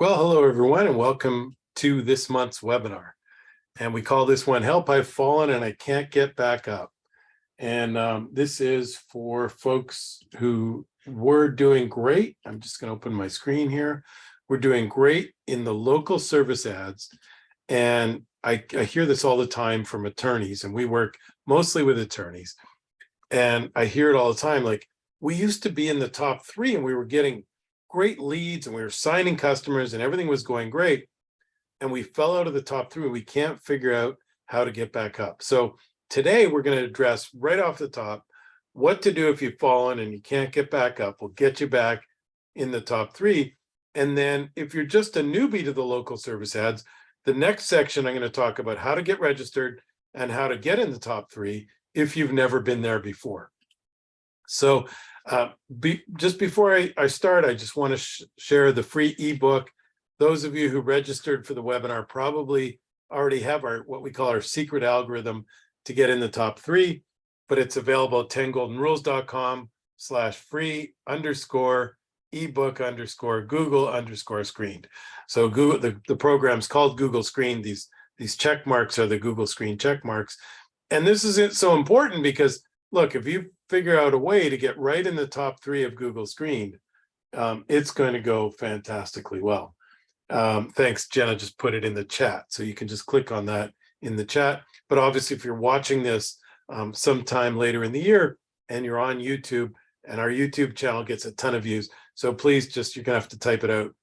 Well, hello everyone, and welcome to this month's webinar. And we call this one, Help, I've Fallen and I Can't Get Back Up. And this is for folks who were doing great. I'm just going to open my screen here. We're doing great in the local service ads. And I hear this all the time from attorneys, and we work mostly with attorneys. And I hear it all the time, like, we used to be in the top 3 and we were getting great leads and we were signing customers and everything was going great. And we fell out of the top 3. We can't figure out how to get back up. So today we're going to address right off the top what to do if you've fallen and you can't get back up. We'll get you back in the top 3. And then if you're just a newbie to the local service ads, the next section I'm going to talk about how to get registered and how to get in the top 3 if you've never been there before. So just before I start, I just want to share the free ebook. Those of you who registered for the webinar probably already have what we call our secret algorithm to get in the top 3, but it's available at 10goldenrules.com/free_ebook_Google_screened. So Google, the program's called Google Screened. These check marks are the Google Screen check marks. And this is so important because, look, if you figure out a way to get right in the top 3 of Google Screened, it's going to go fantastically well. Thanks, Jenna just put it in the chat. So you can just click on that in the chat. But obviously, if you're watching this sometime later in the year and you're on YouTube, and our YouTube channel gets a ton of views, so please you're going to have to type it out,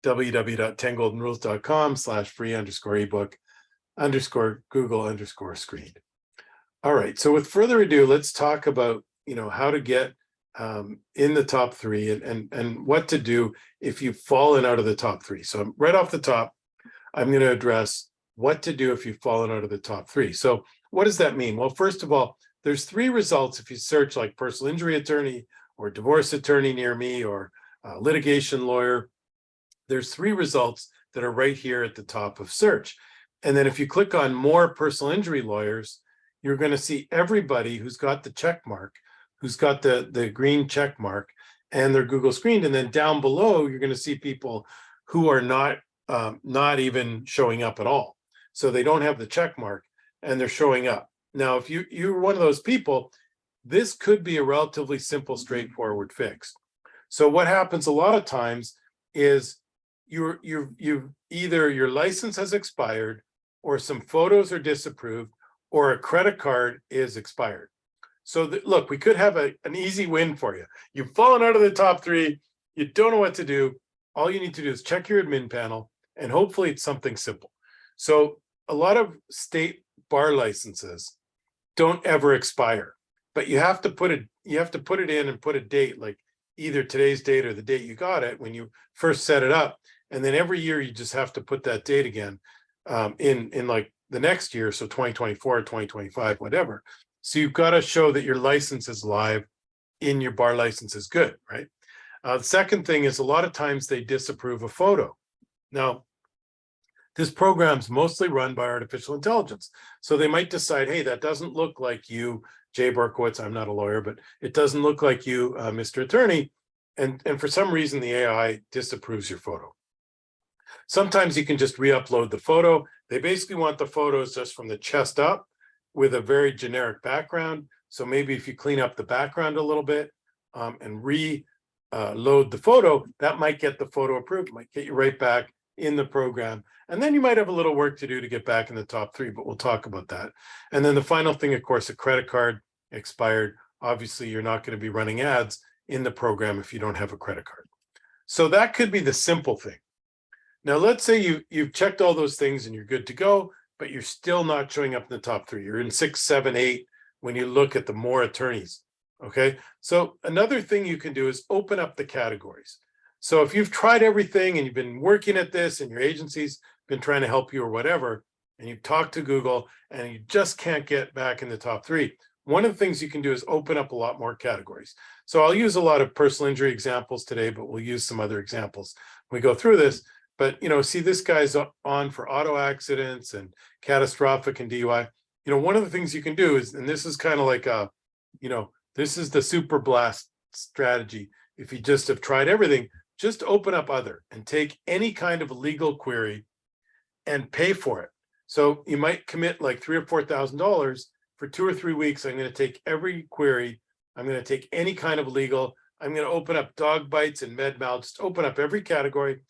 www.10goldenrules.com/free_ebook_Google_screened. All right, so with further ado, let's talk about how to get in the top 3 and what to do if you've fallen out of the top 3. So right off the top, I'm going to address what to do if you've fallen out of the top 3. So what does that mean? Well, first of all, there's 3 results if you search like personal injury attorney or divorce attorney near me or litigation lawyer. There's 3 results that are right here at the top of search. And then if you click on more personal injury lawyers, you're going to see everybody who's got the check mark, who's got the green check mark, and they're Google Screened. And then down below, you're going to see people who are not even showing up at all. So they don't have the check mark and they're showing up. Now, if you're one of those people, this could be a relatively simple, straightforward fix. So what happens a lot of times is you've either your license has expired or some photos are disapproved or a credit card is expired. So look, we could have an easy win for you. You've fallen out of the top 3. You don't know what to do. All you need to do is check your admin panel, and hopefully it's something simple. So a lot of state bar licenses don't ever expire, but you have to put it in and put a date, like either today's date or the date you got it when you first set it up. And then every year you just have to put that date again in like the next year, so 2024, 2025, whatever. So you've got to show that your license is live in your bar license is good, right? The second thing is a lot of times they disapprove a photo. Now, this program's mostly run by artificial intelligence. So they might decide, hey, that doesn't look like you, Jay Berkowitz. I'm not a lawyer, but it doesn't look like you, Mr. Attorney. And for some reason, the AI disapproves your photo. Sometimes you can just re-upload the photo. They basically want the photos just from the chest up with a very generic background. So maybe if you clean up the background a little bit and reload the photo, that might get the photo approved, might get you right back in the program. And then you might have a little work to do to get back in the top 3, but we'll talk about that. And then the final thing, of course, a credit card expired. Obviously, you're not going to be running ads in the program if you don't have a credit card. So that could be the simple thing. Now, let's say you've checked all those things and you're good to go, but you're still not showing up in the top 3. You're in 6, 7, 8 when you look at the more attorneys, okay? So another thing you can do is open up the categories. So if you've tried everything and you've been working at this and your agency's been trying to help you or whatever, and you've talked to Google and you just can't get back in the top 3, one of the things you can do is open up a lot more categories. So I'll use a lot of personal injury examples today, but we'll use some other examples when we go through this. But, see, this guy's on for auto accidents and catastrophic and DUI. One of the things you can do is, and this is kind of like this is the super blast strategy. If you just have tried everything, just open up other and take any kind of legal query and pay for it. So you might commit like $3,000 or $4,000 for 2 or 3 weeks. I'm going to take every query. I'm going to take any kind of legal. I'm going to open up dog bites and med mal, just open up every category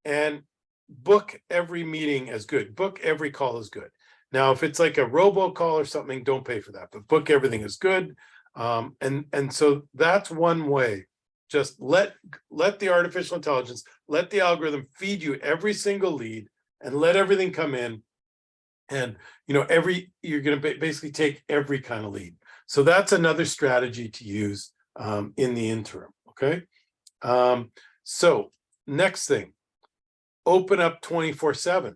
and book every meeting as good. Book every call as good. Now, if it's like a robocall or something, don't pay for that, but book everything as good. And so that's one way. Just let the artificial intelligence, let the algorithm feed you every single lead and let everything come in. And you're going to basically take every kind of lead. So that's another strategy to use in the interim. Okay. So next thing, open up 24/7.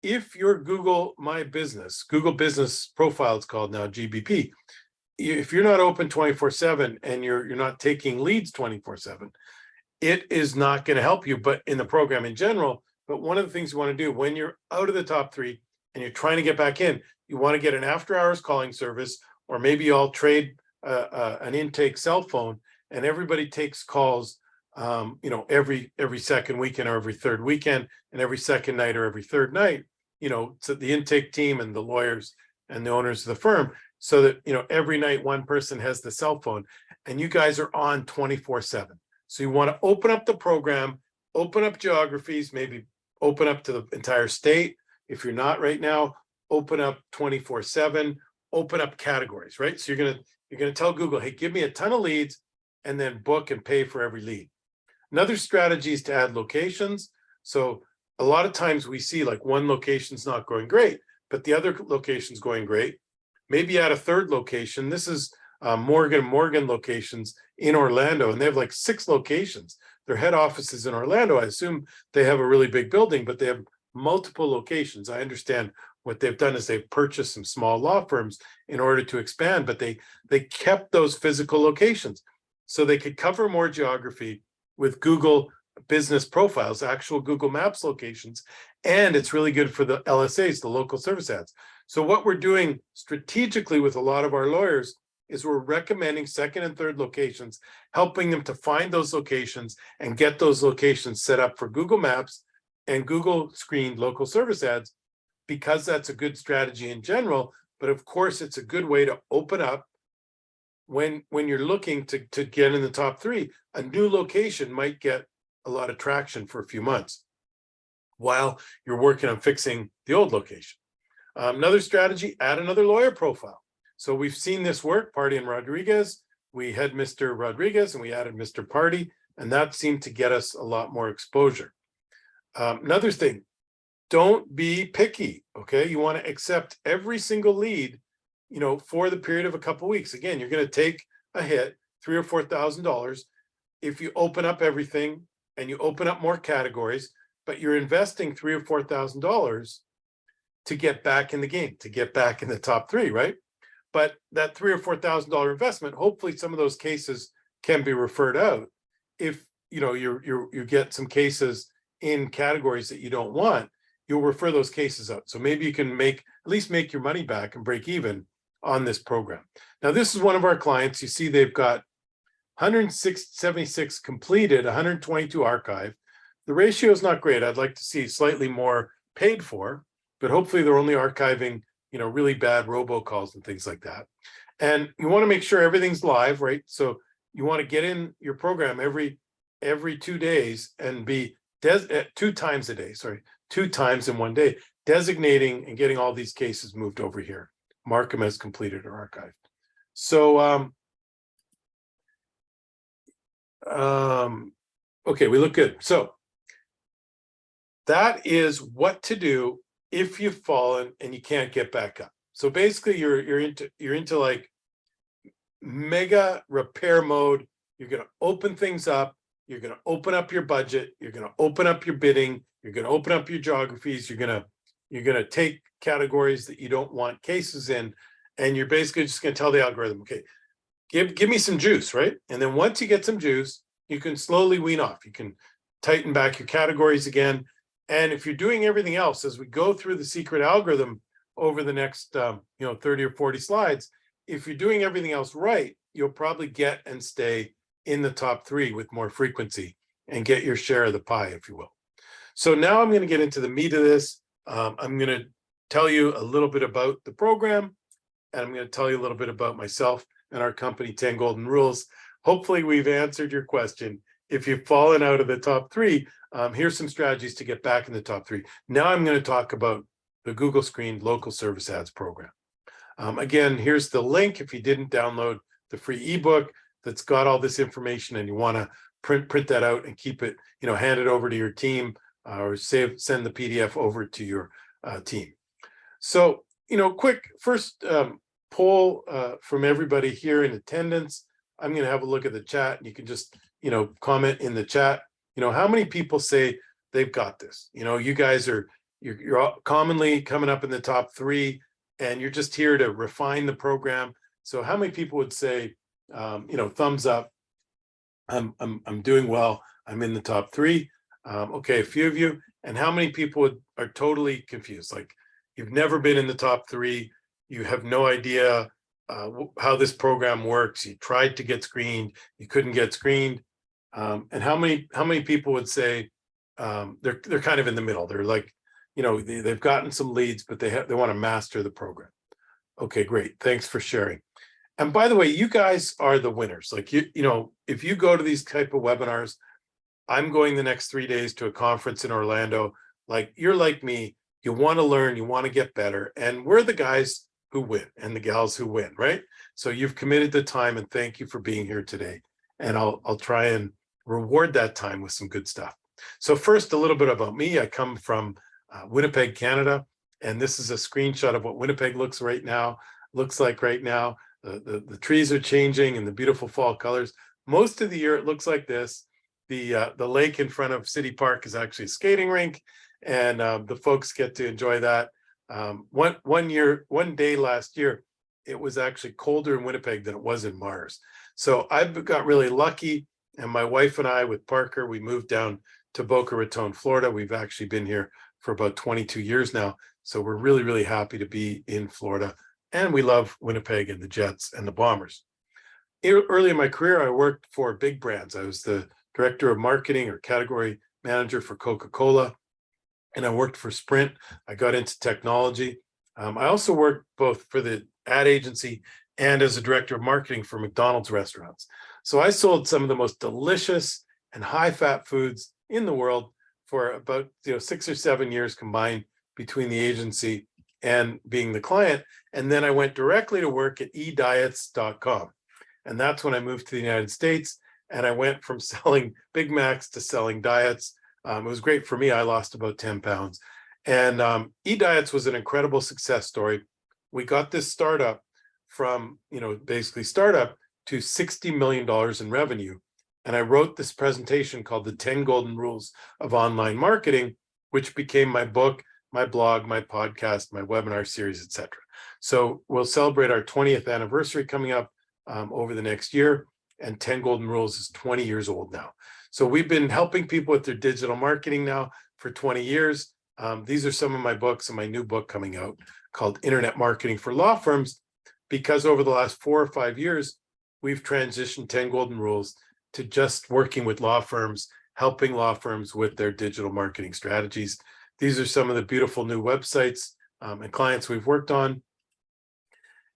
If your Google My Business, Google Business Profile, it's called now, GBP, if you're not open 24/7 and you're not taking leads 24/7, it is not going to help you, but in the program in general. But one of the things you want to do when you're out of the top 3 and you're trying to get back in, you want to get an after hours calling service, or maybe you all trade an intake cell phone and everybody takes calls every second weekend or every third weekend and every second night or every third night, to the intake team and the lawyers and the owners of the firm, so that every night one person has the cell phone and you guys are on 24/7. So you want to open up the program, open up geographies, maybe open up to the entire state. If you're not right now, open up 24/7, open up categories, right? So you're gonna tell Google, hey, give me a ton of leads and then book and pay for every lead. Another strategy is to add locations. So a lot of times we see like one location's not going great, but the other location's going great. Maybe add a third location. This is Morgan locations in Orlando, and they have like 6 locations. Their head office is in Orlando. I assume they have a really big building, but they have multiple locations. I understand what they've done is they've purchased some small law firms in order to expand, but they kept those physical locations so they could cover more geography with Google business profiles, actual Google Maps locations, and it's really good for the LSAs, the local service ads. So what we're doing strategically with a lot of our lawyers is we're recommending second and third locations, helping them to find those locations and get those locations set up for Google Maps and Google screened local service ads, because that's a good strategy in general. But of course, it's a good way to open up when you're looking to get in the top 3. A new location might get a lot of traction for a few months while you're working on fixing the old location. Another strategy, add another lawyer profile. So we've seen this work, Party and Rodriguez. We had Mr. Rodriguez and we added Mr. Party, and that seemed to get us a lot more exposure. Another thing, don't be picky, okay? You want to accept every single lead, for the period of a couple of weeks. Again, you're going to take a hit, $3,000 or $4,000, if you open up everything and you open up more categories, but you're investing $3,000 or $4,000 to get back in the game, to get back in the top 3, right? But that $3,000 or $4,000 investment, hopefully some of those cases can be referred out. If you get some cases in categories that you don't want, you'll refer those cases out. So maybe you can at least make your money back and break even on this program. Now, this is one of our clients. You see they've got 176 completed, 122 archived. The ratio is not great. I'd like to see slightly more paid for, but hopefully they're only archiving, really bad robocalls and things like that. And you want to make sure everything's live, right? So you want to get in your program every 2 days and be 2 times a day, 2 times in one day, designating and getting all these cases moved over here. Mark them as completed or archived. So, okay, we look good. So that is what to do if you've fallen and you can't get back up. So basically you're into like mega repair mode. You're going to open things up. You're going to open up your budget. You're going to open up your bidding. You're going to open up your geographies. You're going to take categories that you don't want cases in, and you're basically just going to tell the algorithm, okay, give me some juice, right? And then once you get some juice, you can slowly wean off. You can tighten back your categories again. And if you're doing everything else, as we go through the secret algorithm over the next 30 or 40 slides, if you're doing everything else right, you'll probably get and stay in the top 3 with more frequency and get your share of the pie, if you will. So now I'm going to get into the meat of this. I'm going to tell you a little bit about the program, and I'm going to tell you a little bit about myself and our company, 10 Golden Rules. Hopefully we've answered your question. If you've fallen out of the top three, here's some strategies to get back in the top three. Now I'm going to talk about the Google Screened Local Service Ads program. Again, here's the link if you didn't download the free ebook that's got all this information and you want to print that out and keep it, hand it over to your team, or send the PDF over to your team. So, quick first poll from everybody here in attendance. I'm going to have a look at the chat, and you can just, comment in the chat. How many people say they've got this? You guys you're commonly coming up in the top three, and you're just here to refine the program. So how many people would say, thumbs up? I'm doing well. I'm in the top three. Okay, a few of you. And how many people are totally confused? Like, you've never been in the top three. You have no idea how this program works. You tried to get screened. You couldn't get screened. And how many people would say they're kind of in the middle? They're like, they've gotten some leads, but they want to master the program. Okay, great. Thanks for sharing. And by the way, you guys are the winners. Like, if you go to these type of webinars, I'm going the next 3 days to a conference in Orlando. Like, you're like me, you want to learn, you want to get better. And we're the guys who win and the gals who win, right? So you've committed the time, and thank you for being here today. And I'll try and reward that time with some good stuff. So first, a little bit about me. I come from Winnipeg, Canada, and this is a screenshot of what Winnipeg looks like right now. The trees are changing and the beautiful fall colors. Most of the year it looks like this. The lake in front of City Park is actually a skating rink, and the folks get to enjoy that. One day last year, it was actually colder in Winnipeg than it was in Mars. So I got really lucky, and my wife and I, with Parker, we moved down to Boca Raton, Florida. We've actually been here for about 22 years now. So we're really, really happy to be in Florida. And we love Winnipeg and the Jets and the Bombers. Early in my career, I worked for big brands. I was the director of marketing or category manager for Coca-Cola, and I worked for Sprint. I got into technology. I also worked both for the ad agency and as a director of marketing for McDonald's restaurants. So I sold some of the most delicious and high-fat foods in the world for about 6 or 7 years combined between the agency and being the client. And then I went directly to work at ediets.com. And that's when I moved to the United States. And I went from selling Big Macs to selling diets. It was great for me. I lost about 10 pounds. And eDiets was an incredible success story. We got this startup from, basically startup to $60 million in revenue. And I wrote this presentation called The 10 Golden Rules of Online Marketing, which became my book, my blog, my podcast, my webinar series, etc. So we'll celebrate our 20th anniversary coming up over the next year, and 10 Golden Rules is 20 years old now. So we've been helping people with their digital marketing now for 20 years. These are some of my books and my new book coming out called Internet Marketing for Law Firms, because over the last 4 or 5 years, we've transitioned 10 Golden Rules to just working with law firms, helping law firms with their digital marketing strategies. These are some of the beautiful new websites and clients we've worked on.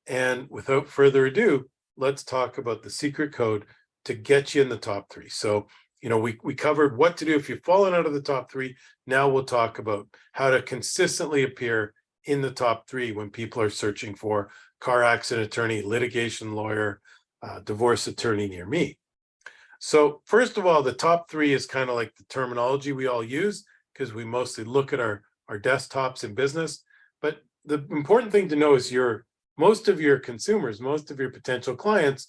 And without further ado, let's talk about the secret code to get you in the top three. So, we covered what to do if you've fallen out of the top three. Now we'll talk about how to consistently appear in the top three when people are searching for car accident attorney, litigation lawyer, divorce attorney near me. So first of all, the top three is kind of like the terminology we all use, because we mostly look at our desktops in business. But the important thing to know is most of your consumers, most of your potential clients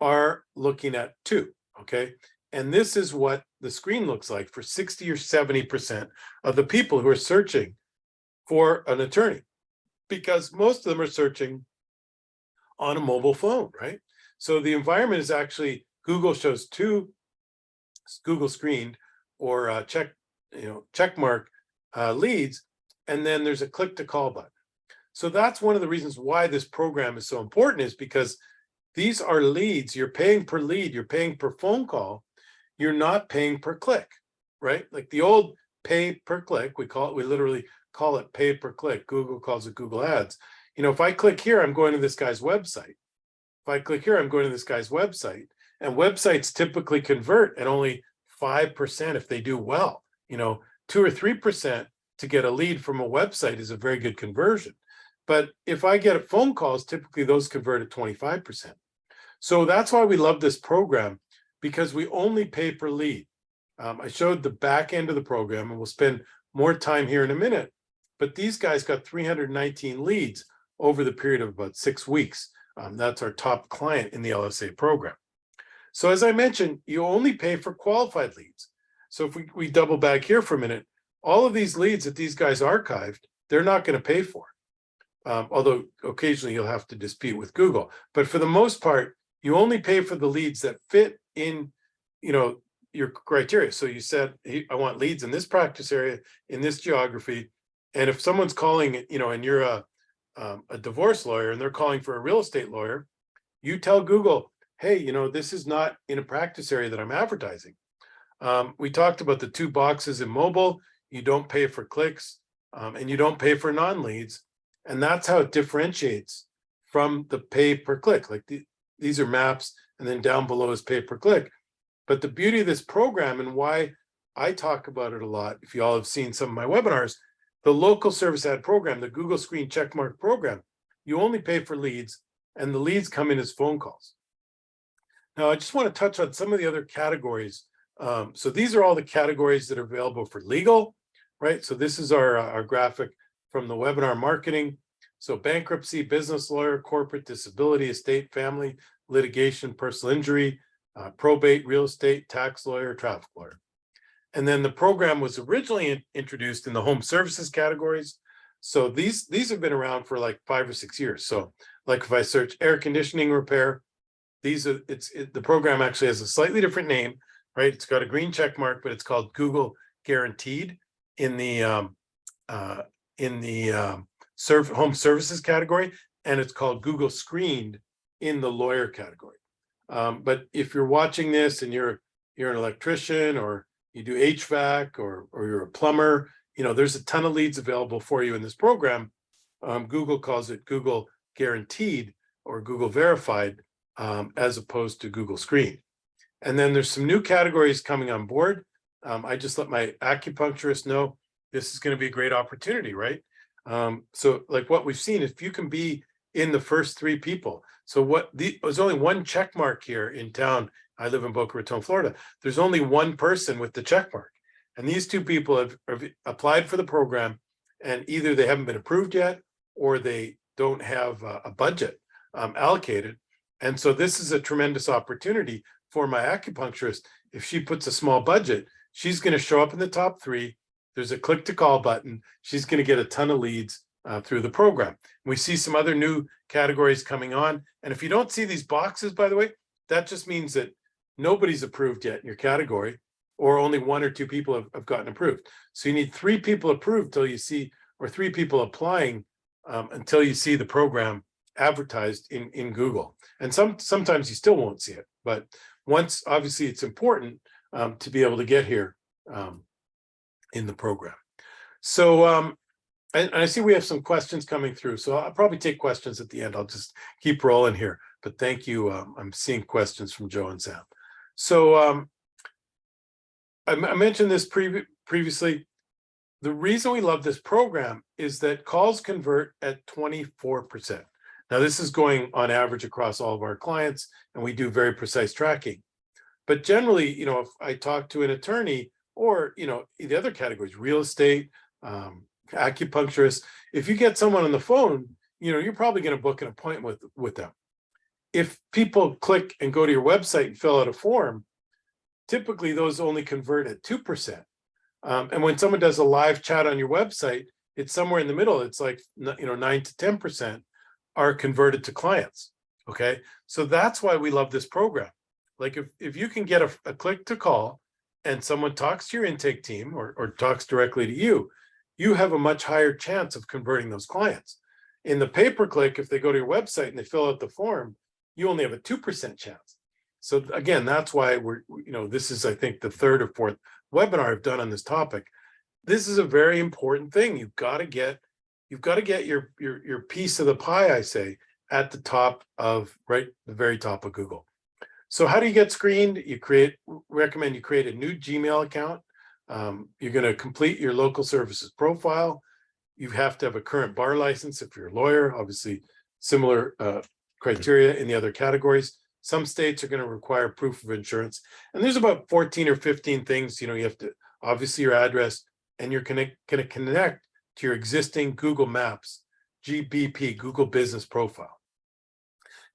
are looking at two, okay? And this is what the screen looks like for 60 or 70% of the people who are searching for an attorney, because most of them are searching on a mobile phone, right? So the environment is actually, Google shows two Google screened or check mark leads, and then there's a click to call button. So that's one of the reasons why this program is so important, is because these are leads. You're paying per lead, you're paying per phone call. you're not paying per click, right? Like the old pay per click, we literally call it pay per click. Google calls it Google Ads. If I click here, I'm going to this guy's website. If I click here, I'm going to this guy's website. And websites typically convert at only 5% if they do well. 2 or 3% to get a lead from a website is a very good conversion. But if I get phone calls, typically those convert at 25%. So that's why we love this program, because we only pay per lead. I showed the back end of the program, and we'll spend more time here in a minute. But these guys got 319 leads over the period of about 6 weeks. That's our top client in the LSA program. So as I mentioned, you only pay for qualified leads. So if we double back here for a minute, all of these leads that these guys archived, they're not going to pay for. Although occasionally you'll have to dispute with Google. But for the most part, you only pay for the leads that fit in, your criteria. So you said, I want leads in this practice area, in this geography. And if someone's calling, and you're a divorce lawyer and they're calling for a real estate lawyer, you tell Google, hey, this is not in a practice area that I'm advertising. We talked about the 2 boxes in mobile. You don't pay for clicks, and you don't pay for non-leads. And that's how it differentiates from the pay per click. Like these are maps, and then down below is pay per click. But the beauty of this program, and why I talk about it a lot, if you all have seen some of my webinars, the local service ad program, the Google Screen Checkmark program, you only pay for leads, and the leads come in as phone calls. Now, I just want to touch on some of the other categories. So these are all the categories that are available for legal, right? So this is our graphic from the webinar marketing. So bankruptcy, business lawyer, corporate, disability, estate, family, litigation, personal injury, probate, real estate, tax lawyer, traffic lawyer. And then the program was originally introduced in the home services categories. So these have been around for like 5 or 6 years. So like if I search air conditioning repair, the program actually has a slightly different name, right? It's got a green check mark, but it's called Google Guaranteed in the home services category, and it's called Google Screened in the lawyer category. But if you're watching this and you're an electrician, or you do HVAC, or you're a plumber, there's a ton of leads available for you in this program. Google calls it Google Guaranteed or Google Verified, as opposed to Google Screened. And then there's some new categories coming on board. I just let my acupuncturist know this is going to be a great opportunity, right? So like what we've seen, if you can be in the first 3 people. So there's only one check mark here in town. I live in Boca Raton, Florida. There's only one person with the check mark. And these 2 people have applied for the program, and either they haven't been approved yet, or they don't have a budget allocated. And so this is a tremendous opportunity for my acupuncturist. If she puts a small budget, she's going to show up in the top 3. There's a click to call button. She's going to get a ton of leads through the program. We see some other new categories coming on. And if you don't see these boxes, by the way, that just means that nobody's approved yet in your category, or only 1 or 2 people have gotten approved. So you need 3 people approved till you see, or 3 people applying until you see the program advertised in Google. And sometimes you still won't see it. But once, obviously, it's important to be able to get here in the program. So, and I see we have some questions coming through. So I'll probably take questions at the end. I'll just keep rolling here. But thank you. I'm seeing questions from Joe and Sam. So I mentioned this previously. The reason we love this program is that calls convert at 24%. Now, this is going on average across all of our clients, and we do very precise tracking. But generally, if I talk to an attorney, or, the other categories, real estate, acupuncturist, if you get someone on the phone, you're probably going to book an appointment with them. If people click and go to your website and fill out a form, typically those only convert at 2%. And when someone does a live chat on your website, it's somewhere in the middle. It's like, 9 to 10% are converted to clients. Okay. So that's why we love this program. Like if you can get a click to call and someone talks to your intake team or talks directly to you, you have a much higher chance of converting those clients. In the pay-per-click, if they go to your website and they fill out the form, you only have a 2% chance. So again, that's why this is, I think, the third or fourth webinar I've done on this topic. This is a very important thing. You've got to get your piece of the pie, I say, at the top of, right, the very top of Google. So how do you get screened? Recommend you create a new Gmail account. You're going to complete your local services profile. You have to have a current bar license if you're a lawyer, obviously similar criteria in the other categories. Some states are going to require proof of insurance. And there's about 14 or 15 things, you have to, obviously your address, and you're going to connect to your existing Google Maps, GBP, Google Business Profile.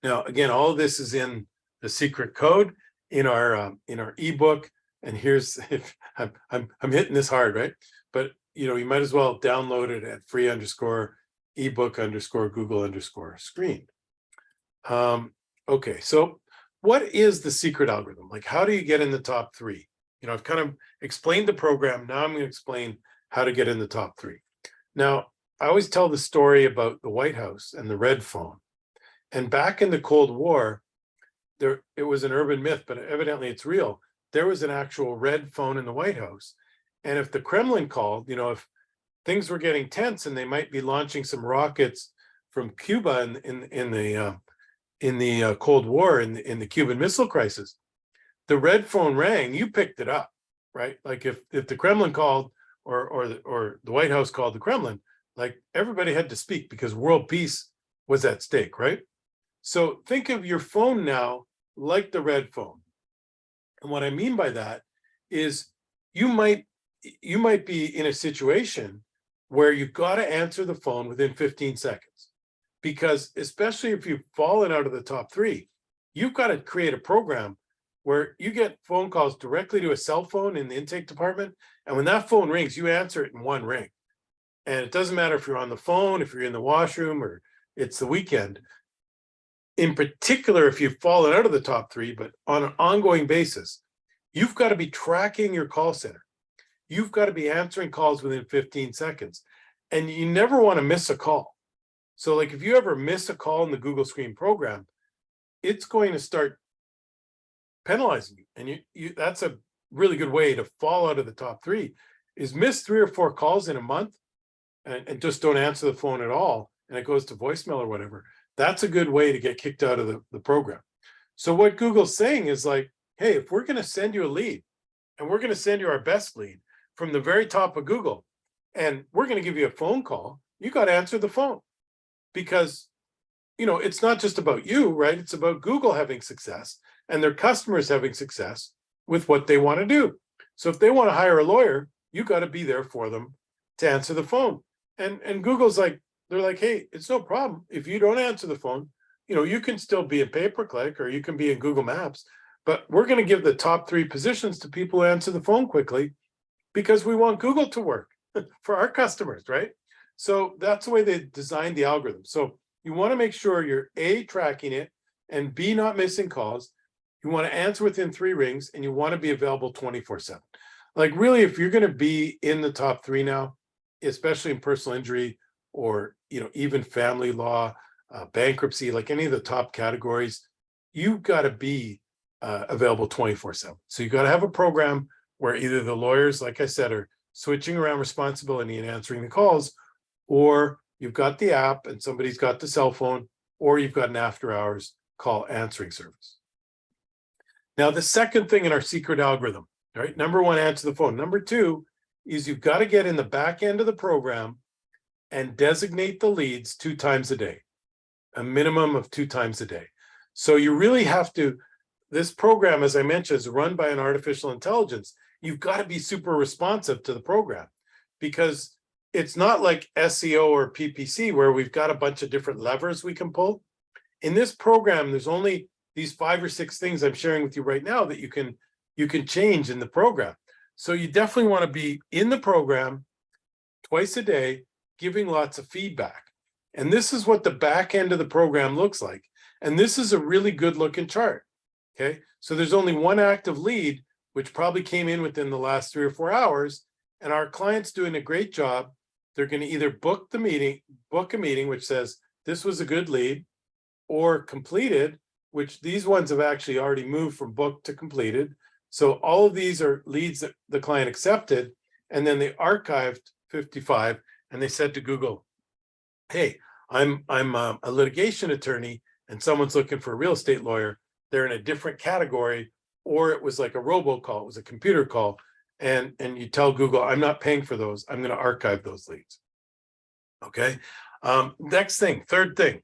Now, again, all of this is in the secret code in our ebook. And here's, if I'm hitting this hard, right? But you might as well download it at free_ebook_Google_screen. Okay, so what is the secret algorithm? Like, how do you get in the top three? I've kind of explained the program. Now I'm going to explain how to get in the top three. Now, I always tell the story about the White House and the red phone. And back in the Cold War, it was an urban myth, but evidently it's real. There was an actual red phone in the White House. And if the Kremlin called, if things were getting tense and they might be launching some rockets from Cuba in the Cold War, in the Cuban Missile Crisis, the red phone rang, you picked it up, right? Like if the Kremlin called or the White House called the Kremlin, like everybody had to speak because world peace was at stake, right? So think of your phone now like the red phone. And what I mean by that is you might be in a situation where you've got to answer the phone within 15 seconds. Because especially if you've fallen out of the top three, you've got to create a program where you get phone calls directly to a cell phone in the intake department. And when that phone rings, you answer it in one ring. And it doesn't matter if you're on the phone, if you're in the washroom, or it's the weekend. In particular, if you've fallen out of the top three, but on an ongoing basis, you've got to be tracking your call center. You've got to be answering calls within 15 seconds. And you never want to miss a call. So like if you ever miss a call in the Google Screen program, it's going to start penalizing you. And that's a really good way to fall out of the top three, is miss 3 or 4 calls in a month and just don't answer the phone at all. And it goes to voicemail or whatever. That's a good way to get kicked out of the program. So what Google's saying is like, hey, if we're going to send you a lead and we're going to send you our best lead from the very top of Google, and we're going to give you a phone call, you got to answer the phone. Because, it's not just about you, right? It's about Google having success and their customers having success with what they want to do. So if they want to hire a lawyer, you got to be there for them to answer the phone. And Google's like, they're like, hey, it's no problem. If you don't answer the phone, you can still be in pay-per-click or you can be in Google Maps, but we're going to give the top 3 positions to people who answer the phone quickly because we want Google to work for our customers, right? So that's the way they designed the algorithm. So you want to make sure you're A, tracking it, and B, not missing calls. You want to answer within 3 rings, and you want to be available 24/7. Like really, if you're going to be in the top 3 now, especially in personal injury or even family law, bankruptcy, like any of the top categories, you've got to be available 24/7. So you got to have a program where either the lawyers, like I said, are switching around responsibility and answering the calls, or you've got the app and somebody's got the cell phone, or you've got an after hours call answering service. Now, the second thing in our secret algorithm, right? Number 1, answer the phone. Number 2 is you've got to get in the back end of the program and designate the leads 2 times a day, a minimum of 2 times a day. So you really have to, this program, as I mentioned, is run by an artificial intelligence. You've got to be super responsive to the program because it's not like SEO or PPC where we've got a bunch of different levers we can pull. In this program, there's only these 5 or 6 things I'm sharing with you right now that you can change in the program. So you definitely want to be in the program twice a day, giving lots of feedback. And this is what the back end of the program looks like. And this is a really good looking chart. Okay, so there's only 1 active lead, which probably came in within the last 3 or 4 hours. And our client's doing a great job. They're going to either book a meeting, which says this was a good lead, or completed, which these ones have actually already moved from booked to completed. So all of these are leads that the client accepted, and then they archived 55, and they said to Google, hey, I'm a litigation attorney and someone's looking for a real estate lawyer. They're in a different category, or it was like a robocall, it was a computer call. And you tell Google, I'm not paying for those. I'm going to archive those leads. Okay. Next thing, third thing,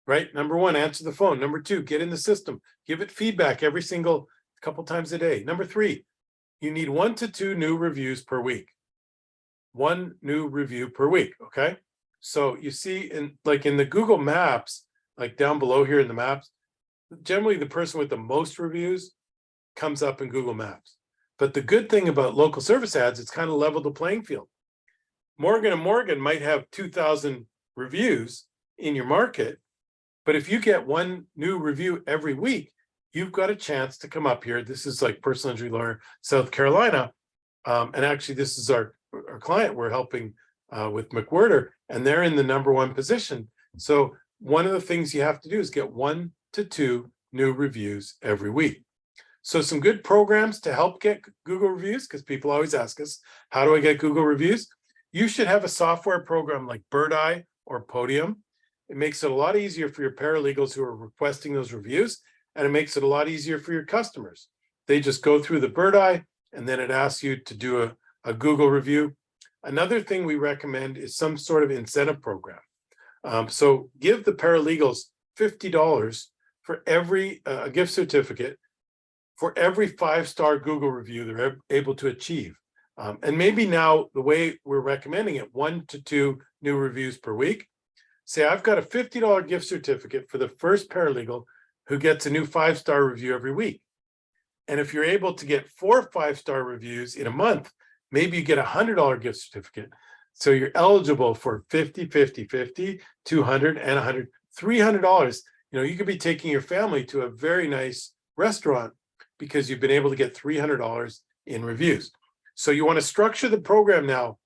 right? Number one, answer the phone. Number two, get in the system. Give it feedback every single couple times a day. Number three, you need 1 to 2 new reviews per week. 1 new review per week. Okay. So you see in the Google Maps, like down below here in the maps, generally the person with the most reviews comes up in Google Maps. But the good thing about local service ads, it's kind of leveled the playing field. Morgan & Morgan might have 2,000 reviews in your market, but if you get 1 new review every week, you've got a chance to come up here. This is like Personal Injury Lawyer, South Carolina. And actually, this is our client we're helping with McWhirter, and they're in the #1 position. So one of the things you have to do is get 1 to 2 new reviews every week. So some good programs to help get Google reviews, because people always ask us, how do I get Google reviews? You should have a software program like Birdeye or Podium. It makes it a lot easier for your paralegals who are requesting those reviews, and it makes it a lot easier for your customers. They just go through the Birdeye, and then it asks you to do a Google review. Another thing we recommend is some sort of incentive program. So give the paralegals $50 for every gift certificate for every 5-star Google review they're able to achieve. And maybe now the way we're recommending it, 1 to 2 new reviews per week. Say I've got a $50 gift certificate for the first paralegal who gets a new 5-star review every week. And if you're able to get 4 5-star reviews in a month, maybe you get a $100 gift certificate. So you're eligible for 50, 50, 50, 200, and 100, $300. You could be taking your family to a very nice restaurant because you've been able to get $300 in reviews. So you want to structure the program now,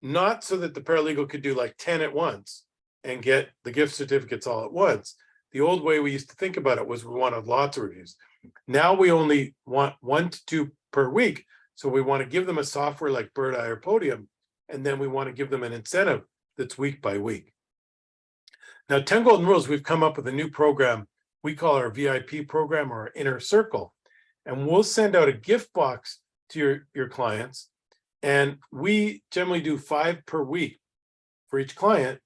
not so that the paralegal could do like 10 at once and get the gift certificates all at once. The old way we used to think about it was we wanted lots of reviews. Now we only want 1 to 2 per week. So we want to give them a software like Birdeye or Podium, and then we want to give them an incentive that's week by week. Now, 10 Golden Rules, we've come up with a new program we call our VIP program, or our Inner Circle, and we'll send out a gift box to your clients, and we generally do 5 per week for each client.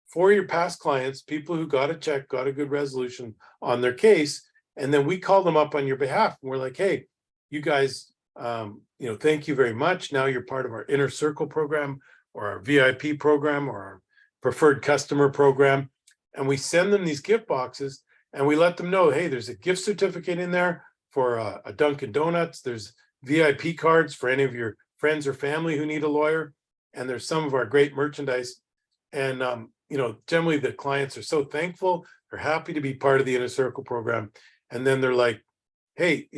For your past clients, people who got a check, got a good resolution on their case, and then we call them up on your behalf, and we're like, hey, you guys, thank you very much. Now you're part of our Inner Circle program, or our VIP program, or our preferred customer program. And we send them these gift boxes, and we let them know, hey, there's a gift certificate in there for a Dunkin' Donuts. There's VIP cards for any of your friends or family who need a lawyer. And there's some of our great merchandise. And, generally the clients are so thankful. They're happy to be part of the Inner Circle program. And then they're like, hey,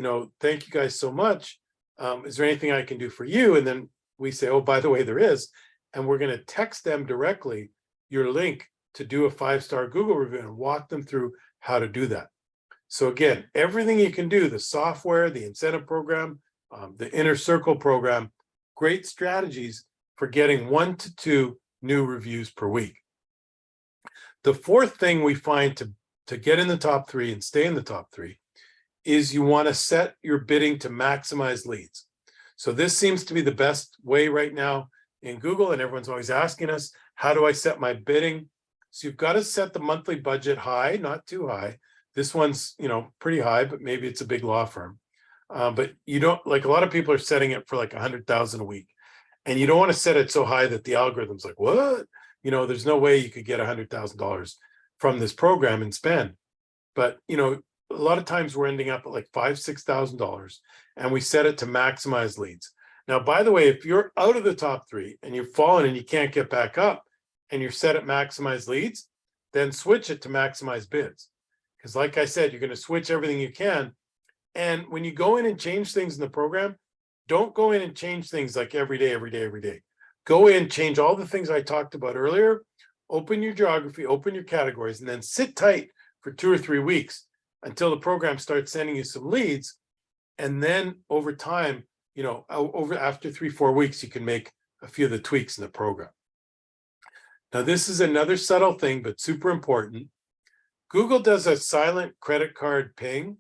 thank you guys so much. Is there anything I can do for you? And then we say, oh, by the way, there is. And we're going to text them directly your link to do a 5-star Google review and walk them through how to do that. So again, everything you can do, the software, the incentive program, the Inner Circle program, great strategies for getting 1 to 2 new reviews per week. The fourth thing we find to get in the top 3 and stay in the top 3 is you want to set your bidding to maximize leads. So this seems to be the best way right now in Google, and everyone's always asking us, how do I set my bidding? So you've got to set the monthly budget high, not too high. This one's, pretty high, but maybe it's a big law firm. But you don't, like, a lot of people are setting it for like 100,000 a week, and you don't want to set it so high that the algorithm's like, what? There's no way you could get $100,000 from this program and spend. But, a lot of times we're ending up at like $5,000, $6,000, and we set it to maximize leads. Now, by the way, if you're out of the top 3 and you've fallen and you can't get back up and you're set at maximize leads, then switch it to maximize bids. Because like I said, you're going to switch everything you can. And when you go in and change things in the program, don't go in and change things like every day. Go in, change all the things I talked about earlier, open your geography, open your categories, and then sit tight for 2 or 3 weeks until the program starts sending you some leads. And then over time, after 3-4 weeks, you can make a few of the tweaks in the program. Now, this is another subtle thing, but super important. Google does a silent credit card ping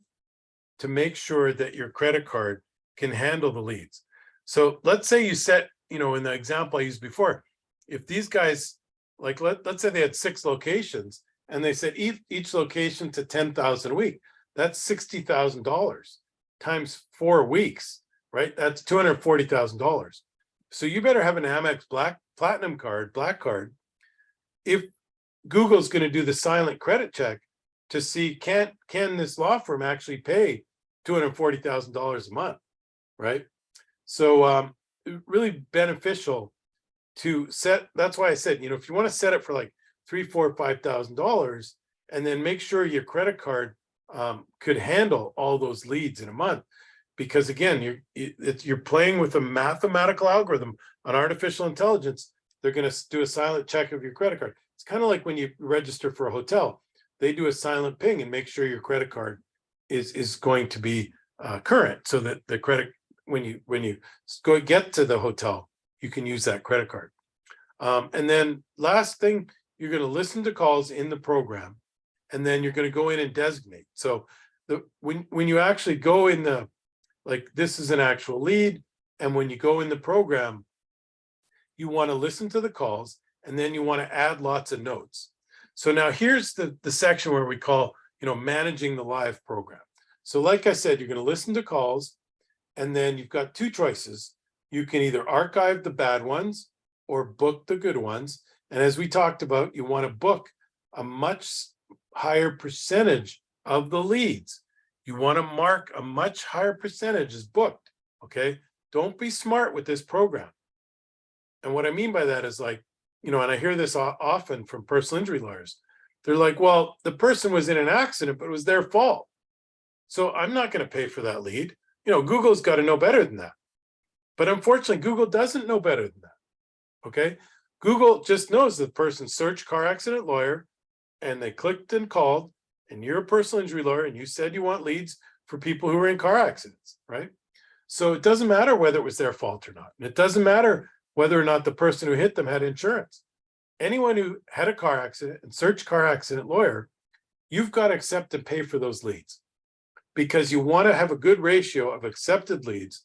to make sure that your credit card can handle the leads. So let's say you set, in the example I used before, if these guys, like let's say they had 6 locations and they said each location to 10,000 a week, that's $60,000 times 4 weeks, right? That's $240,000. So you better have an Amex Black card. If Google's going to do the silent credit check to see can this law firm actually pay $240,000 a month, right? So really beneficial to set. That's why I said, if you want to set it for like $3,000, $4,000, $5,000, and then make sure your credit card could handle all those leads in a month, because again, you're playing with a mathematical algorithm on artificial intelligence. They're going to do a silent check of your credit card. It's kind of like when you register for a hotel, they do a silent ping and make sure your credit card is going to be current, so that the credit, when you go get to the hotel, you can use that credit card. And then last thing, you're going to listen to calls in the program, and then you're going to go in and designate. So when you actually go in this is an actual lead, and when you go in the program, you want to listen to the calls, and then you want to add lots of notes. So now here's the section where we call, managing the live program. So like I said, you're going to listen to calls, and then you've got 2 choices. You can either archive the bad ones or book the good ones. And as we talked about, you want to book a much higher percentage of the leads. You want to mark a much higher percentage as booked, okay? Don't be smart with this program. And what I mean by that is, like, and I hear this often from personal injury lawyers. They're like, well, the person was in an accident, but it was their fault, so I'm not going to pay for that lead. Google's got to know better than that. But unfortunately, Google doesn't know better than that, okay? Google just knows the person searched car accident lawyer, and they clicked and called, and you're a personal injury lawyer, and you said you want leads for people who are in car accidents, right? So it doesn't matter whether it was their fault or not. And it doesn't matter whether or not the person who hit them had insurance. Anyone who had a car accident and searched car accident lawyer, you've got to accept and pay for those leads, because you want to have a good ratio of accepted leads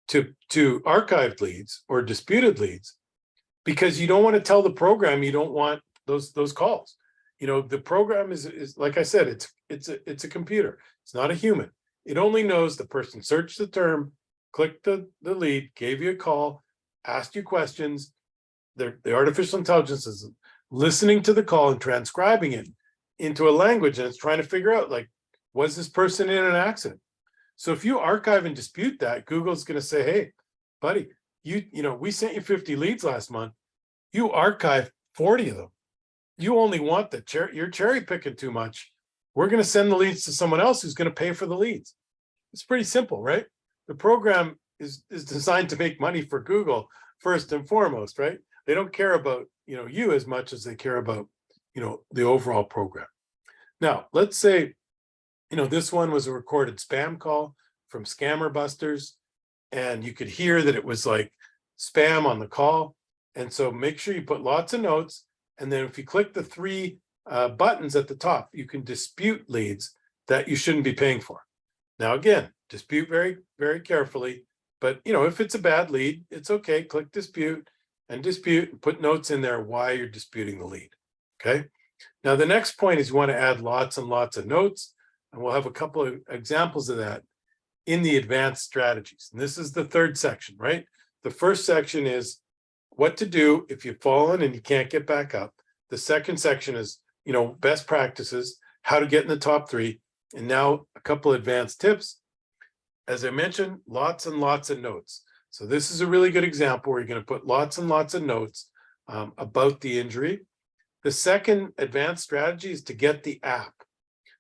to archived leads or disputed leads, because you don't want to tell the program you don't want those calls. The program is like I said, it's a computer. It's not a human. It only knows the person searched the term, clicked the lead, gave you a call, asked you questions. The artificial intelligence is listening to the call and transcribing it into a language, and it's trying to figure out, like, was this person in an accident? So if you archive and dispute that, Google's going to say, hey, buddy, we sent you 50 leads last month. You archived 40 of them. You only want you're cherry picking too much. We're going to send the leads to someone else who's going to pay for the leads. It's pretty simple, right? The program is designed to make money for Google first and foremost, right? They don't care about, you as much as they care about, the overall program. Now, let's say, this one was a recorded spam call from Scammer Busters, and you could hear that it was like spam on the call. And so make sure you put lots of notes. And then if you click the 3 buttons at the top, you can dispute leads that you shouldn't be paying for. Now, again, dispute very, very carefully. But, if it's a bad lead, it's okay. Click dispute and put notes in there why you're disputing the lead. Okay. Now, the next point is you want to add lots and lots of notes. And we'll have a couple of examples of that in the advanced strategies. And this is the 3rd section, right? The first section is what to do if you've fallen and you can't get back up. The second section is, best practices, how to get in the top 3. And now a couple advanced tips. As I mentioned, lots and lots of notes. So this is a really good example where you're going to put lots and lots of notes about the injury. The second advanced strategy is to get the app.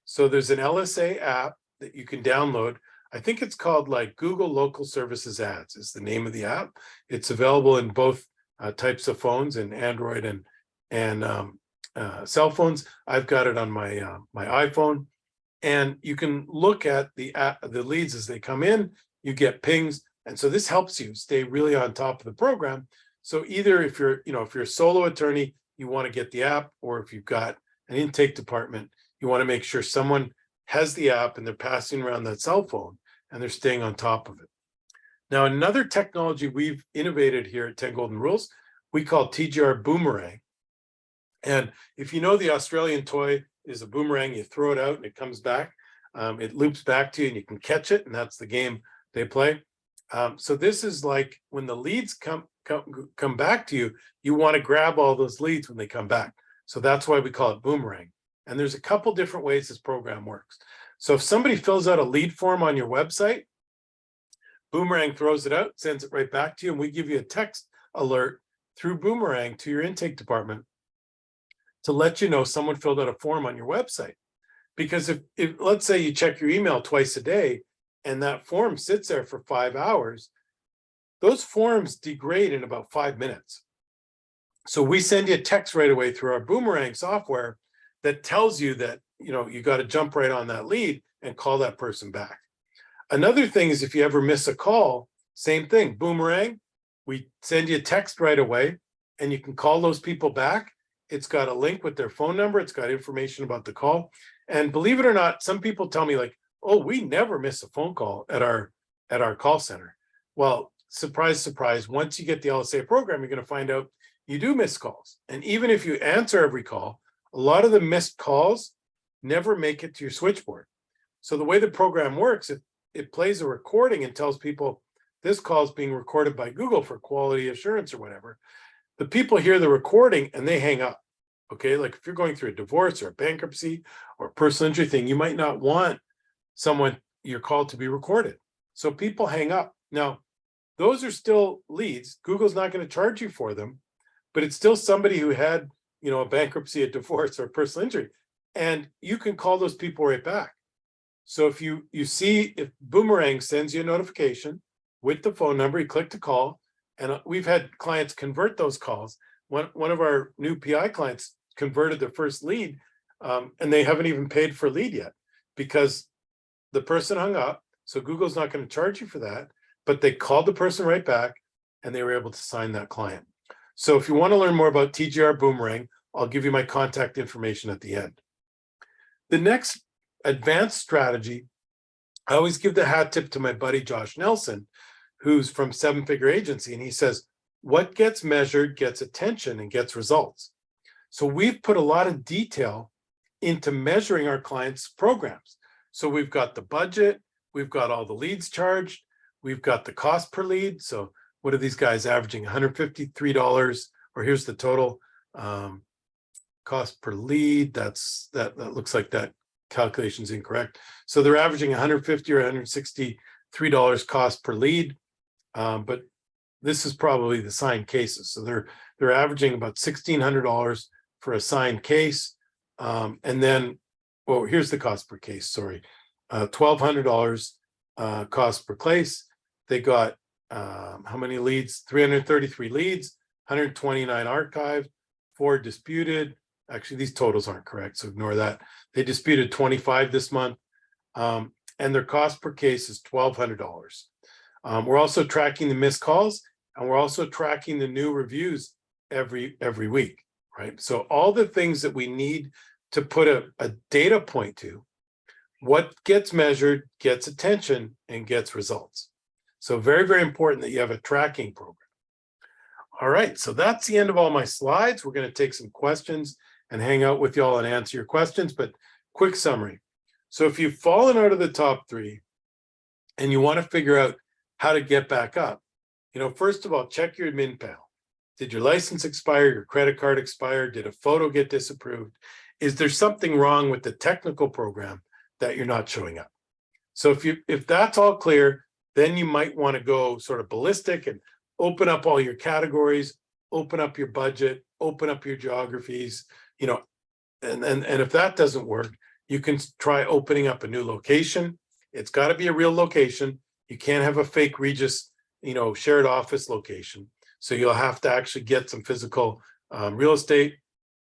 So there's an LSA app that you can download. I think it's called like Google Local Services Ads is the name of the app. It's available in both types of phones, in Android and cell phones. I've got it on my my iPhone. and you can look at the leads as they come in. You get pings, and so this helps you stay really on top of the program. So either if you're a solo attorney, you want to get the app, or if you've got an intake department, you want to make sure someone has the app and they're passing around that cell phone and they're staying on top of it. Now, another technology we've innovated here at 10 Golden Rules, we call TGR Boomerang. And if you know, the Australian toy is a boomerang, you throw it out and it comes back. It loops back to you and you can catch it, and that's the game they play. So this is like when the leads come back to you, you want to grab all those leads when they come back. So that's why we call it boomerang. And there's a couple different ways this program works. So if somebody fills out a lead form on your website, Boomerang throws it out, sends it right back to you, and we give you a text alert through Boomerang to your intake department to let you know someone filled out a form on your website. Because if let's say you check your email twice a day and that form sits there for 5 hours, those forms degrade in about 5 minutes. So we send you a text right away through our Boomerang software that tells you that you got to jump right on that lead and call that person back. Another thing is, if you ever miss a call, same thing, Boomerang, we send you a text right away and you can call those people back. It's got a link with their phone number. It's got information about the call. And believe it or not, some people tell me like, oh, we never miss a phone call at our call center. Well, surprise, surprise, once you get the LSA program, you're going to find out you do miss calls. And even if you answer every call, a lot of the missed calls never make it to your switchboard. So the way the program works, it plays a recording and tells people this call is being recorded by Google for quality assurance or whatever. The people hear the recording and they hang up. Okay, like if you're going through a divorce or a bankruptcy or a personal injury thing, you might not want your call to be recorded. So people hang up. Now, those are still leads. Google's not going to charge you for them, but it's still somebody who had, a bankruptcy, a divorce, or a personal injury. And you can call those people right back. So if you see, if Boomerang sends you a notification with the phone number, you click to call, and we've had clients convert those calls. One of our new PI clients converted their first lead, and they haven't even paid for lead yet because the person hung up. So Google's not going to charge you for that, but they called the person right back and they were able to sign that client. So if you want to learn more about TGR Boomerang, I'll give you my contact information at the end. The next advanced strategy, I always give the hat tip to my buddy Josh Nelson, who's from Seven Figure Agency, and he says, what gets measured gets attention and gets results. So we've put a lot of detail into measuring our clients' programs. So we've got the budget, we've got all the leads charged, we've got the cost per lead. So what are these guys averaging? $153, or here's the total cost per lead. That looks like that calculation's incorrect. So they're averaging $150 or $163 cost per lead, but this is probably the signed cases. So they're averaging about $1,600 for a signed case, and then, well, here's the cost per case. Sorry, $1,200 cost per case. They got how many leads? 333 leads, 129 archived, 4 disputed. Actually, these totals aren't correct, so ignore that. They disputed 25 this month, and their cost per case is $1,200. We're also tracking the missed calls, and we're also tracking the new reviews every week, right? So all the things that we need to put a data point to, what gets measured gets attention and gets results. So very, very important that you have a tracking program. All right, so that's the end of all my slides. We're going to take some questions and hang out with y'all and answer your questions, but quick summary. So if you've fallen out of the top 3 and you want to figure out how to get back up, first of all, check your admin panel. Did your license expire? Your credit card expire? Did a photo get disapproved? Is there something wrong with the technical program that you're not showing up? So if that's all clear, then you might want to go sort of ballistic and open up all your categories, open up your budget, open up your geographies, and if that doesn't work, you can try opening up a new location. It's got to be a real location. You can't have a fake Regis, shared office location. So you'll have to actually get some physical real estate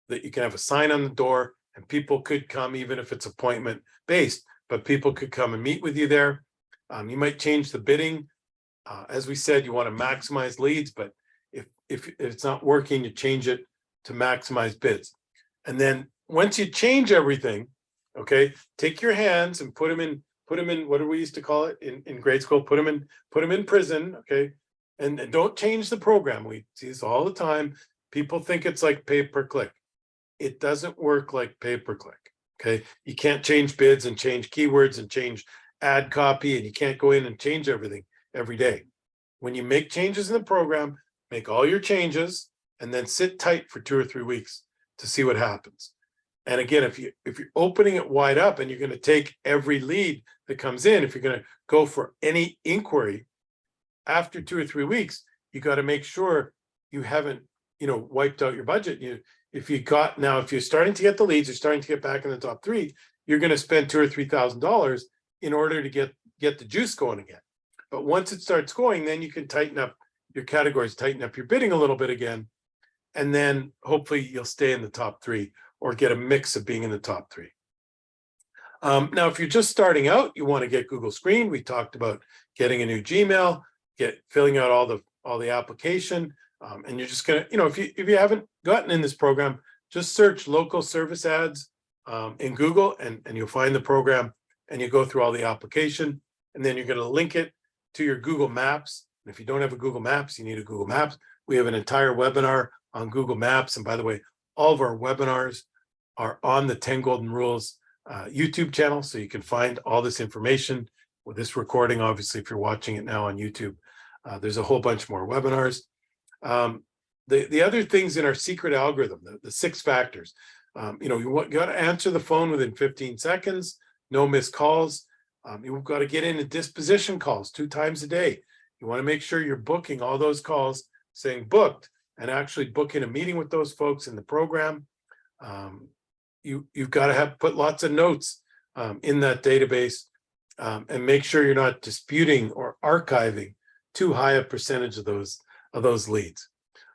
that you can have a sign on the door, and people could come even if it's appointment based, but people could come and meet with you there. You might change the bidding. As we said, you want to maximize leads, but if it's not working, you change it to maximize bids. And then once you change everything, okay, take your hands and put them in, what do we used to call it in grade school? Put them in prison, okay? And don't change the program. We see this all the time. People think it's like pay-per-click. It doesn't work like pay-per-click, okay? You can't change bids and change keywords and change ad copy, and you can't go in and change everything every day. When you make changes in the program, make all your changes and then sit tight for 2 or 3 weeks to see what happens. And again, if you're opening it wide up and you're going to take every lead that comes in, if you're going to go for any inquiry after 2 or 3 weeks, you got to make sure you haven't, wiped out your budget. If you're starting to get the leads, you're starting to get back in the top 3, you're going to spend $2,000 or $3,000 in order to get the juice going again. But once it starts going, then you can tighten up your categories, tighten up your bidding a little bit again, and then hopefully you'll stay in the top 3 or get a mix of being in the top 3. Now, if you're just starting out, you want to get Google Screen. We talked about getting a new Gmail, filling out all the application, and you're just gonna, if you haven't gotten in this program, just search local service ads in Google, and you'll find the program, and you go through all the application, and then you're going to link it to your Google Maps. And if you don't have a Google Maps, you need a Google Maps. We have an entire webinar on Google Maps, and by the way, all of our webinars are on the 10 Golden Rules YouTube channel, so you can find all this information with this recording. Obviously, if you're watching it now on YouTube, there's a whole bunch more webinars. The other things in our secret algorithm, the 6 factors, you got to answer the phone within 15 seconds, no missed calls. You've got to get into disposition calls 2 times a day. You want to make sure you're booking all those calls saying booked and actually booking a meeting with those folks in the program. You've got to put lots of notes in that database and make sure you're not disputing or archiving too high a percentage of those leads.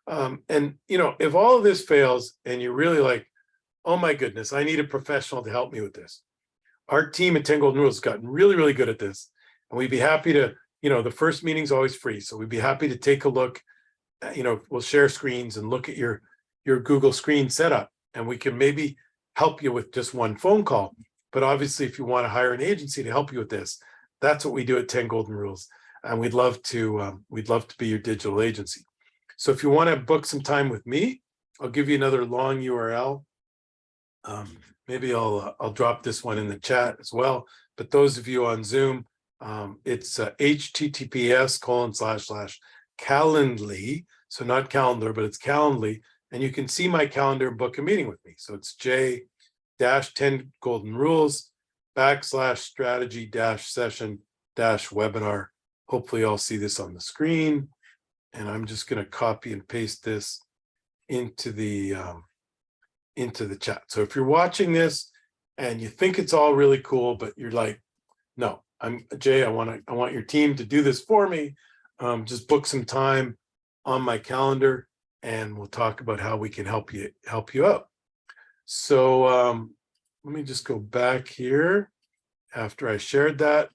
And if all of this fails and you're really like, oh my goodness, I need a professional to help me with this. Our team at 10 Golden Rules has gotten really, really good at this. And we'd be happy to, the first meeting's always free. So we'd be happy to take a look, we'll share screens and look at your Google Screen setup. And we can maybe help you with just one phone call. But obviously, if you want to hire an agency to help you with this, that's what we do at 10 Golden Rules. And we'd love to be your digital agency. So if you want to book some time with me, I'll give you another long URL. Maybe I'll drop this one in the chat as well. But those of you on Zoom, it's https://calendly. So not calendar, but it's Calendly. And you can see my calendar and book a meeting with me. So it's J-10 Golden Rules /strategy-session-webinar. Hopefully I'll see this on the screen. And I'm just going to copy and paste this into the chat. So if you're watching this and you think it's all really cool, but you're like, no, I'm Jay, I want your team to do this for me. Just book some time on my calendar and we'll talk about how we can help you out. So let me just go back here after I shared that.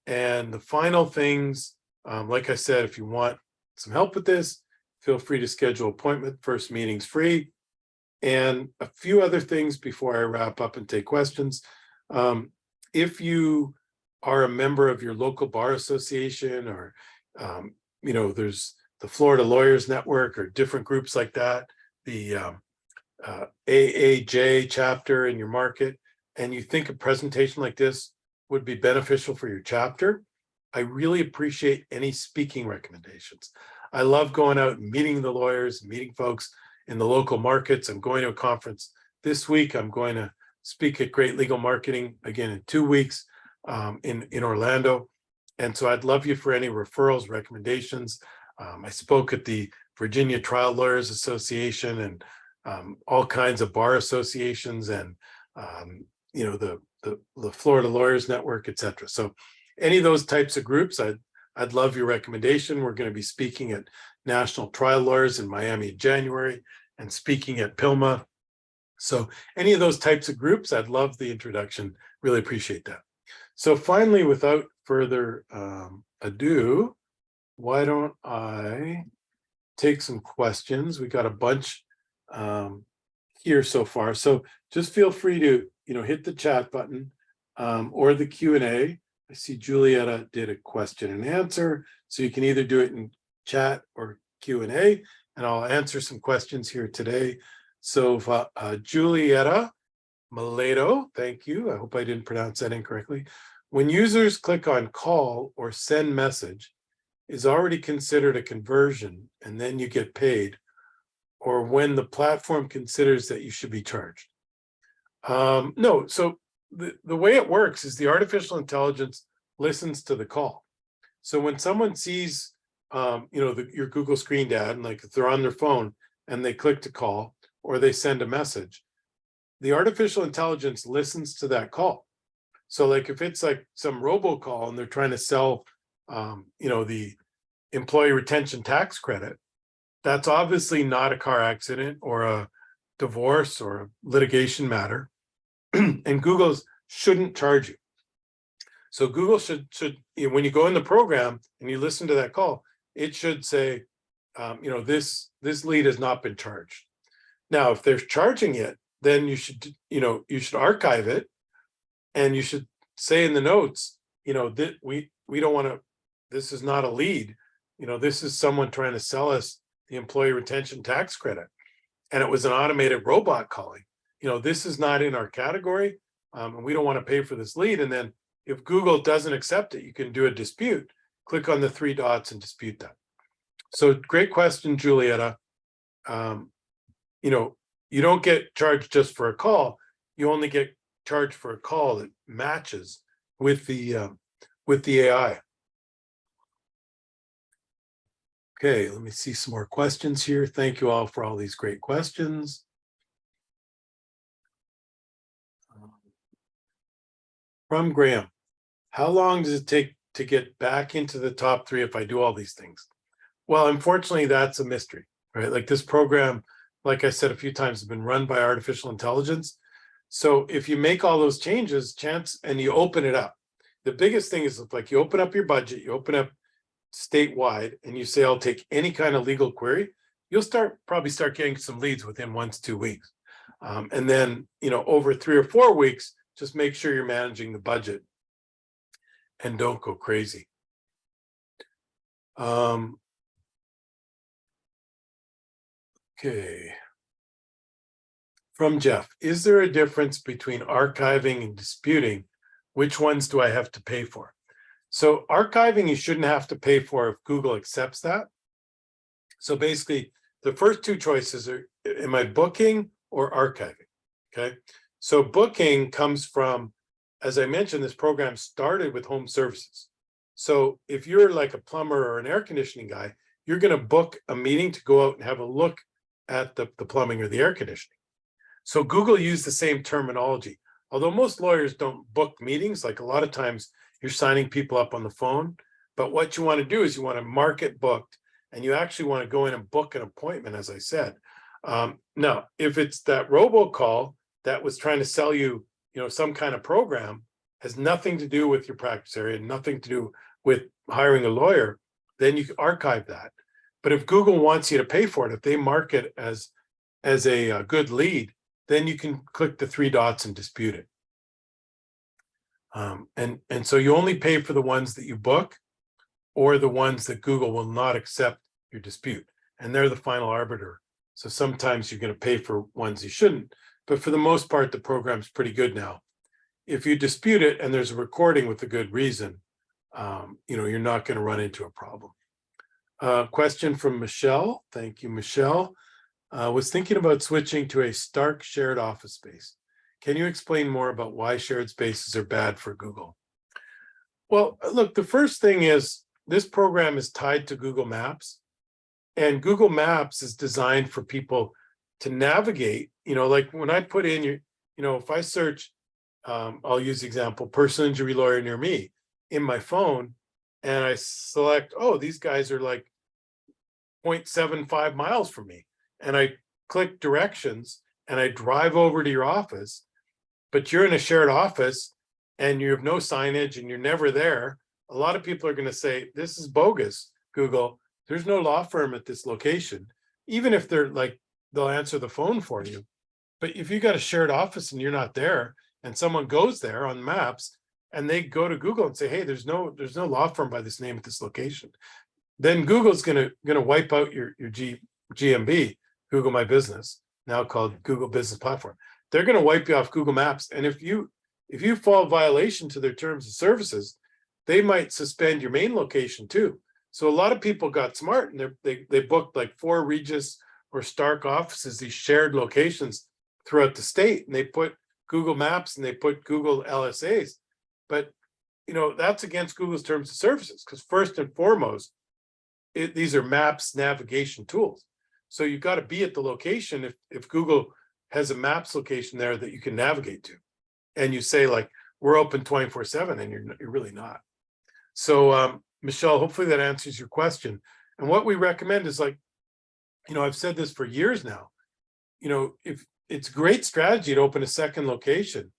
And the final things, like I said, if you want some help with this, feel free to schedule an appointment. First meeting's free. And a few other things before I wrap up and take questions. If you are a member of your local bar association or, there's the Florida Lawyers Network or different groups like that, the AAJ chapter in your market, and you think a presentation like this would be beneficial for your chapter, I really appreciate any speaking recommendations. I love going out and meeting the lawyers, meeting folks in the local markets. I'm going to a conference this week. I'm going to speak at Great Legal Marketing again in 2 weeks in Orlando. And so I'd love you for any referrals, recommendations. I spoke at the Virginia Trial Lawyers Association and all kinds of bar associations and the Florida Lawyers Network, et cetera. So any of those types of groups, I'd love your recommendation. We're going to be speaking at National Trial Lawyers in Miami in January and speaking at PILMA So any of those types of groups, I'd love the introduction. Really appreciate that. So finally, without further ado, why don't I take some questions? We got a bunch here so far. So just feel free to, hit the chat button or the Q&A. I see Julietta did a question and answer. So you can either do it in chat or Q&A, and I'll answer some questions here today. So Julietta Mileto, thank you. I hope I didn't pronounce that incorrectly. When users click on call or send message, is already considered a conversion and then you get paid, or when the platform considers that you should be charged? No, so the way it works is the artificial intelligence listens to the call. So when someone sees, your Google Screen ad, and like if they're on their phone and they click to call or they send a message, the artificial intelligence listens to that call. So like if it's like some robocall and they're trying to sell, the employee retention tax credit, that's obviously not a car accident or a divorce or a litigation matter, and Google shouldn't charge you. So Google should when you go in the program and you listen to that call, it should say, this lead has not been charged. Now, if they're charging it, then you should archive it, and you should say in the notes, that we don't want to. This is not a lead. This is someone trying to sell us the employee retention tax credit, and it was an automated robot calling. This is not in our category, and we don't want to pay for this lead. And then if Google doesn't accept it, you can do a dispute. Click on the 3 dots and dispute that. So great question, Julietta. You don't get charged just for a call. You only get charged for a call that matches with the AI. Okay, let me see some more questions here. Thank you all for all these great questions. From Graham, how long does it take to get back into the top 3 if I do all these things? Well, unfortunately, that's a mystery, right? Like this program, like I said a few times, has been run by artificial intelligence. So if you make all those changes, and you open it up, the biggest thing is like you open up your budget, you open up statewide, and you say, I'll take any kind of legal query, you'll probably start getting some leads within 1 to 2 weeks. And then, over 3 or 4 weeks, just make sure you're managing the budget and don't go crazy. Okay. From Jeff, is there a difference between archiving and disputing? Which ones do I have to pay for? So archiving, you shouldn't have to pay for if Google accepts that. So basically, the first 2 choices are, am I booking or archiving? Okay. So booking comes from, as I mentioned, this program started with home services. So if you're like a plumber or an air conditioning guy, you're going to book a meeting to go out and have a look at the plumbing or the air conditioning. So Google used the same terminology. Although most lawyers don't book meetings, like a lot of times you're signing people up on the phone. But what you want to do is you want to mark it booked, and you actually want to go in and book an appointment, as I said. Now, if it's that robocall that was trying to sell you, some kind of program, has nothing to do with your practice area, nothing to do with hiring a lawyer, then you can archive that. But if Google wants you to pay for it, if they mark it as a good lead, then you can click the 3 dots and dispute it. And so you only pay for the ones that you book, or the ones that Google will not accept your dispute, and they're the final arbiter. So sometimes you're going to pay for ones you shouldn't, but for the most part, the program's pretty good now. If you dispute it and there's a recording with a good reason, you're not going to run into a problem. Question from Michelle. Thank you, Michelle. Was thinking about switching to a Stark shared office space. Can you explain more about why shared spaces are bad for Google? Well, look, the first thing is this program is tied to Google Maps, and Google Maps is designed for people to navigate. Like when I put in if I search, I'll use the example, personal injury lawyer near me in my phone, and I select, oh, these guys are like 0.75 miles from me, and I click directions, and I drive over to your office, but you're in a shared office and you have no signage and you're never there, a lot of people are going to say, this is bogus, Google. There's no law firm at this location. Even if they're like, they'll answer the phone for you. But if you got a shared office and you're not there, and someone goes there on maps and they go to Google and say, hey, there's no law firm by this name at this location, then Google's gonna wipe out your GMB, Google My Business, now called Google Business Platform. They're gonna wipe you off Google Maps. And if you fall violation to their terms of services, they might suspend your main location too. So a lot of people got smart and they booked like 4 Regis or Stark offices, these shared locations throughout the state, and they put Google Maps and they put Google LSAs. But that's against Google's terms of services, because first and foremost, these are maps navigation tools. So you've got to be at the location if Google has a maps location there that you can navigate to, and you say like, we're open 24/7, and you're really not. So Michelle, hopefully that answers your question. And what we recommend is, like, I've said this for years now, if it's a great strategy to open a second location,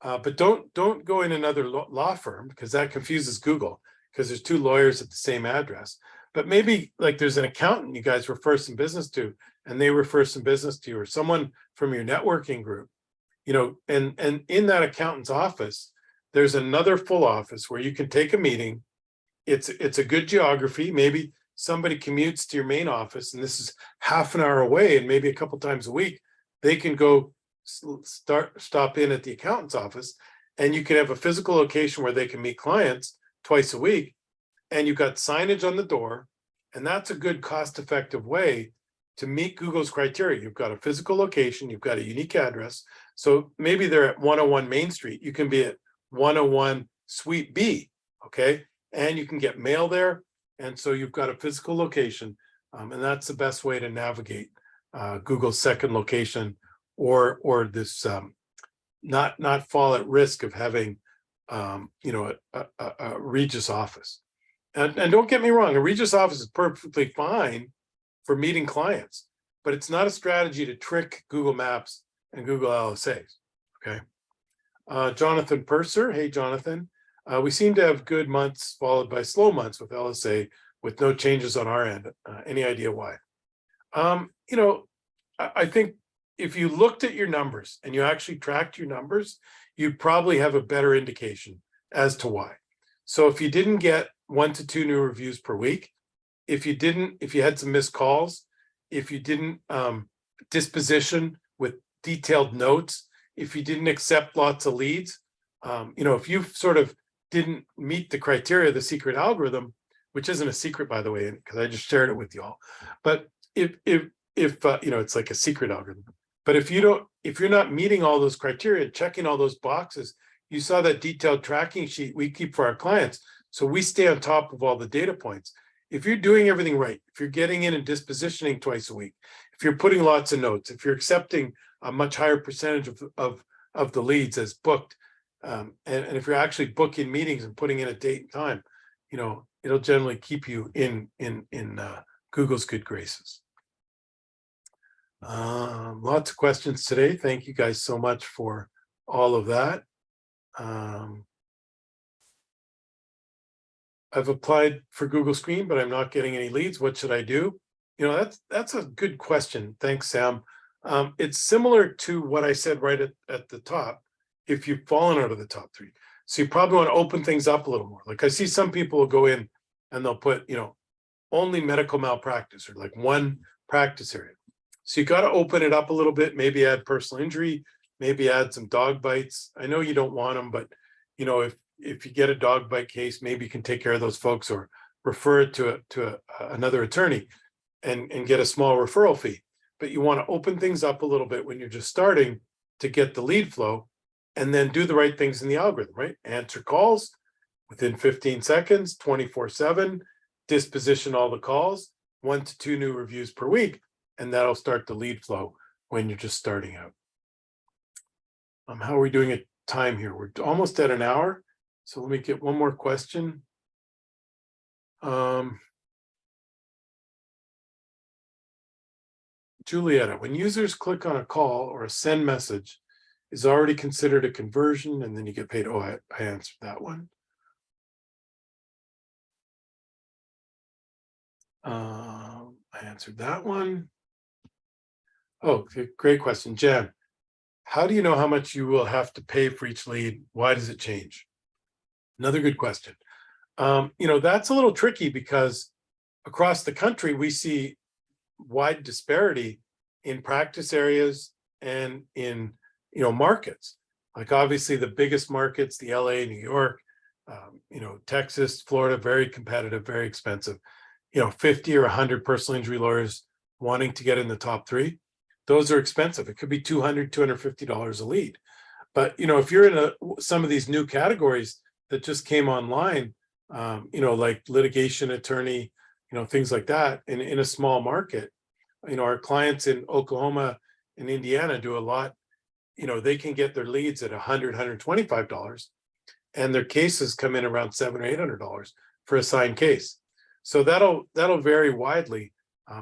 but don't go in another law firm, because that confuses Google, because there's 2 lawyers at the same address. But maybe like there's an accountant you guys refer some business to, and they refer some business to you, or someone from your networking group, and in that accountant's office, there's another full office where you can take a meeting. It's a good geography. Maybe somebody commutes to your main office, and this is half an hour away, and maybe a couple times a week, they can go stop in at the accountant's office, and you can have a physical location where they can meet clients twice a week, and you've got signage on the door, and that's a good cost-effective way to meet Google's criteria. You've got a physical location, you've got a unique address. So maybe they're at 101 Main Street, you can be at 101 Suite B, okay? And you can get mail there, and so you've got a physical location, and that's the best way to navigate Google's second location, or this not fall at risk of having a Regis office. And don't get me wrong, a Regis office is perfectly fine for meeting clients, but it's not a strategy to trick Google Maps and Google LSAs. Okay. Jonathan Purser, hey Jonathan, we seem to have good months followed by slow months with LSA, with no changes on our end. Any idea why? I think if you looked at your numbers and you actually tracked your numbers, you'd probably have a better indication as to why. So if you didn't get 1 to 2 new reviews per week, if you had some missed calls, if you didn't disposition with detailed notes, if you didn't accept lots of leads, if you sort of didn't meet the criteria of the secret algorithm, which isn't a secret, by the way, because I just shared it with you all. But if it's like a secret algorithm. But if you're not meeting all those criteria, checking all those boxes, you saw that detailed tracking sheet we keep for our clients. So we stay on top of all the data points. If you're doing everything right, if you're getting in and dispositioning twice a week, if you're putting lots of notes, if you're accepting a much higher percentage of the leads as booked, and if you're actually booking meetings and putting in a date and time, it'll generally keep you in Google's good graces. Lots of questions today. Thank you guys so much for all of that. I've applied for Google Screen, but I'm not getting any leads. What should I do? That's a good question. Thanks, Sam. It's similar to what I said right at the top. If you've fallen out of the top 3, so you probably want to open things up a little more. Like I see some people will go in and they'll put, only medical malpractice, or like 1 practice area. So you got to open it up a little bit. Maybe add personal injury. Maybe add some dog bites. I know you don't want them, but if you get a dog bite case, maybe you can take care of those folks, or refer it to another attorney and get a small referral fee. But you want to open things up a little bit when you're just starting to get the lead flow, and then do the right things in the algorithm, right? Answer calls within 15 seconds, 24/7, disposition all the calls, 1 to 2 new reviews per week, and that'll start the lead flow when you're just starting out. How are we doing at time here? We're almost at an hour. So let me get one more question. Julietta, when users click on a call or a send message, is already considered a conversion and then you get paid. Oh, I answered that one. I answered that one. Oh, great question. Jan, how do you know how much you will have to pay for each lead? Why does it change? Another good question. That's a little tricky because across the country, we see wide disparity in practice areas and in, markets. Like obviously the biggest markets, the LA, New York, Texas, Florida, very competitive, very expensive. 50 or 100 personal injury lawyers wanting to get in the top three. Those are expensive. It could be $200, $250 a lead. But, if you're in some of these new categories that just came online, like litigation attorney, things like that in a small market, our clients in Oklahoma and Indiana do a lot. They can get their leads at $100, $125, and their cases come in around $700 or $800 for a signed case. So that'll vary widely,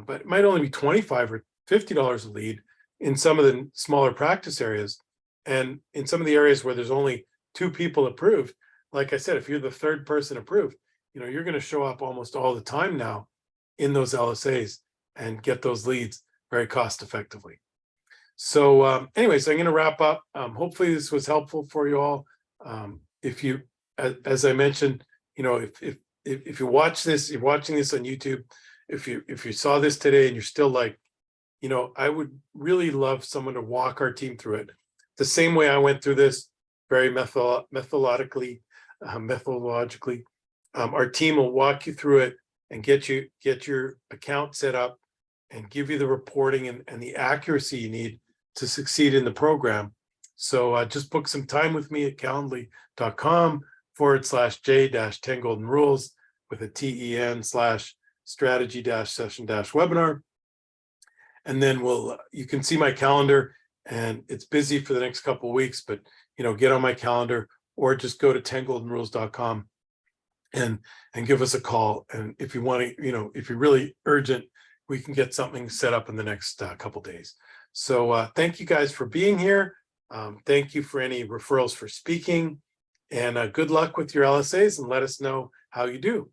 but it might only be $25 or $50 a lead in some of the smaller practice areas. And in some of the areas where there's only 2 people approved, like I said, if you're the 3rd person approved, you're going to show up almost all the time now in those LSAs and get those leads very cost effectively. So anyways, I'm going to wrap up. Hopefully this was helpful for you all. If you, as I mentioned, if you watch this, you're watching this on YouTube, if you saw this today and you're still like, I would really love someone to walk our team through it the same way I went through this, very methodologically. Our team will walk you through it and get your account set up and give you the reporting and the accuracy you need to succeed in the program. So just book some time with me at calendly.com/J-10 golden rules with a TEN/strategy-session-webinar. And then you can see my calendar, and it's busy for the next couple of weeks, but get on my calendar or just go to 10goldenrules.com and give us a call. And if you want to, if you're really urgent, we can get something set up in the next couple days. So thank you guys for being here. Thank you for any referrals for speaking, and good luck with your LSAs, and let us know how you do.